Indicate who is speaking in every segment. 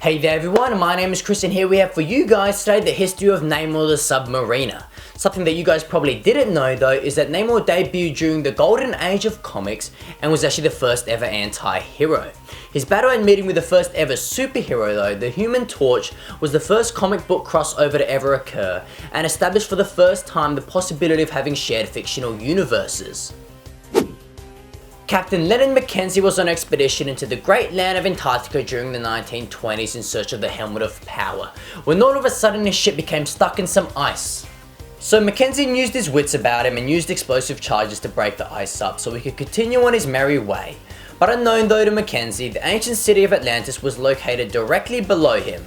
Speaker 1: Hey there everyone, my name is Chris and here we have for you guys today the history of Namor the Submariner. Something that you guys probably didn't know though is that Namor debuted during the golden age of comics and was actually the first ever anti-hero. His battle and meeting with the first ever superhero though, the Human Torch, was the first comic book crossover to ever occur and established for the first time the possibility of having shared fictional universes. Captain Leonard Mackenzie was on an expedition into the great land of Antarctica during the 1920s in search of the Helmet of Power, when all of a sudden his ship became stuck in some ice. So Mackenzie used his wits about him and used explosive charges to break the ice up so he could continue on his merry way. But unknown though to Mackenzie, the ancient city of Atlantis was located directly below him.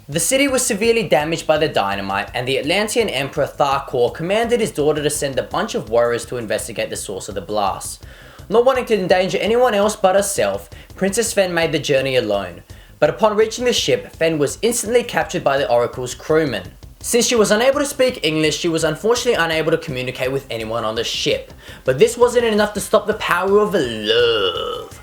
Speaker 1: The city was severely damaged by the dynamite, and the Atlantean Emperor Tharkor commanded his daughter to send a bunch of warriors to investigate the source of the blast. Not wanting to endanger anyone else but herself, Princess Fen made the journey alone. But upon reaching the ship, Fen was instantly captured by the Oracle's crewmen. Since she was unable to speak English, she was unfortunately unable to communicate with anyone on the ship. But this wasn't enough to stop the power of love.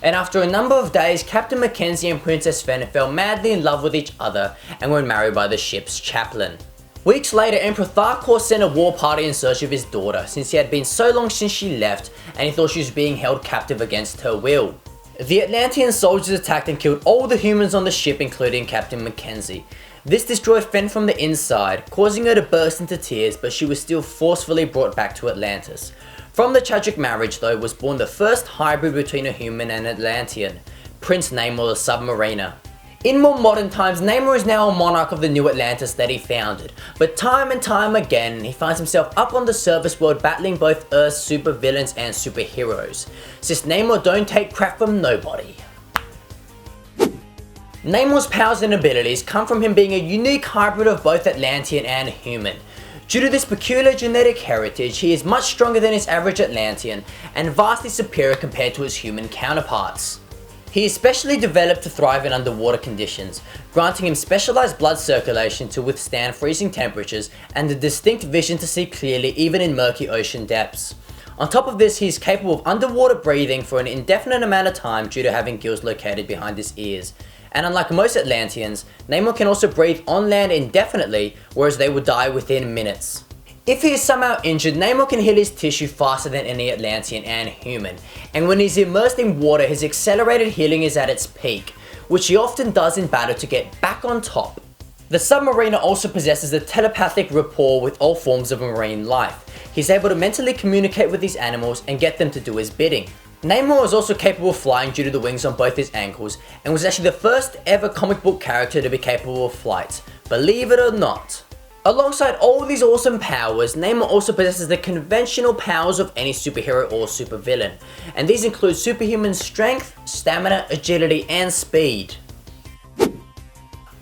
Speaker 1: And after a number of days, Captain Mackenzie and Princess Fen fell madly in love with each other and were married by the ship's chaplain. Weeks later, Emperor Tharkor sent a war party in search of his daughter, since it had been so long since she left and he thought she was being held captive against her will. The Atlantean soldiers attacked and killed all the humans on the ship, including Captain Mackenzie. This destroyed Fen from the inside, causing her to burst into tears, but she was still forcefully brought back to Atlantis. From the tragic marriage though was born the first hybrid between a human and Atlantean, Prince Namor the Submariner. In more modern times, Namor is now a monarch of the new Atlantis that he founded, but time and time again, he finds himself up on the surface world battling both Earth's supervillains and superheroes, since Namor don't take crap from nobody. Namor's powers and abilities come from him being a unique hybrid of both Atlantean and human. Due to this peculiar genetic heritage, he is much stronger than his average Atlantean and vastly superior compared to his human counterparts. He is specially developed to thrive in underwater conditions, granting him specialized blood circulation to withstand freezing temperatures and a distinct vision to see clearly even in murky ocean depths. On top of this, he is capable of underwater breathing for an indefinite amount of time due to having gills located behind his ears. And unlike most Atlanteans, Namor can also breathe on land indefinitely, whereas they would die within minutes. If he is somehow injured, Namor can heal his tissue faster than any Atlantean and human, and when he's immersed in water, his accelerated healing is at its peak, which he often does in battle to get back on top. The Submariner also possesses a telepathic rapport with all forms of marine life. He's able to mentally communicate with these animals and get them to do his bidding. Namor is also capable of flying due to the wings on both his ankles, and was actually the first ever comic book character to be capable of flight, believe it or not. Alongside all these awesome powers, Namor also possesses the conventional powers of any superhero or supervillain, and these include superhuman strength, stamina, agility, and speed.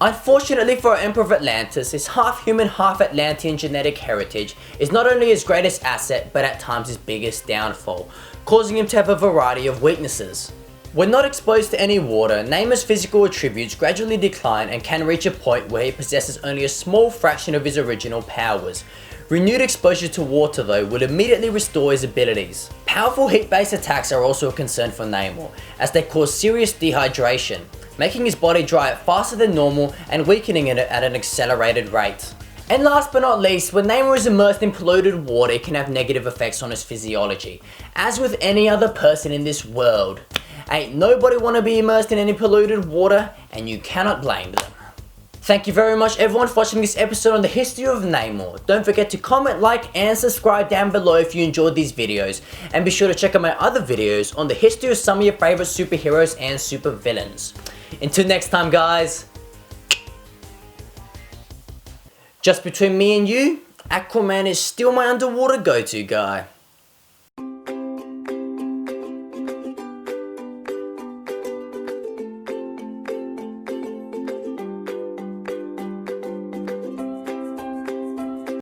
Speaker 1: Unfortunately for our Emperor of Atlantis, his half-human, half-Atlantean genetic heritage is not only his greatest asset, but at times his biggest downfall, causing him to have a variety of weaknesses. When not exposed to any water, Namor's physical attributes gradually decline and can reach a point where he possesses only a small fraction of his original powers. Renewed exposure to water though will immediately restore his abilities. Powerful heat-based attacks are also a concern for Namor, as they cause serious dehydration, making his body dry out faster than normal and weakening it at an accelerated rate. And last but not least, when Namor is immersed in polluted water, it can have negative effects on his physiology. As with any other person in this world, ain't nobody wanna be immersed in any polluted water, and you cannot blame them. Thank you very much everyone for watching this episode on the history of Namor. Don't forget to comment, like, and subscribe down below if you enjoyed these videos. And be sure to check out my other videos on the history of some of your favorite superheroes and supervillains. Until next time guys. Just between me and you, Aquaman is still my underwater go-to guy.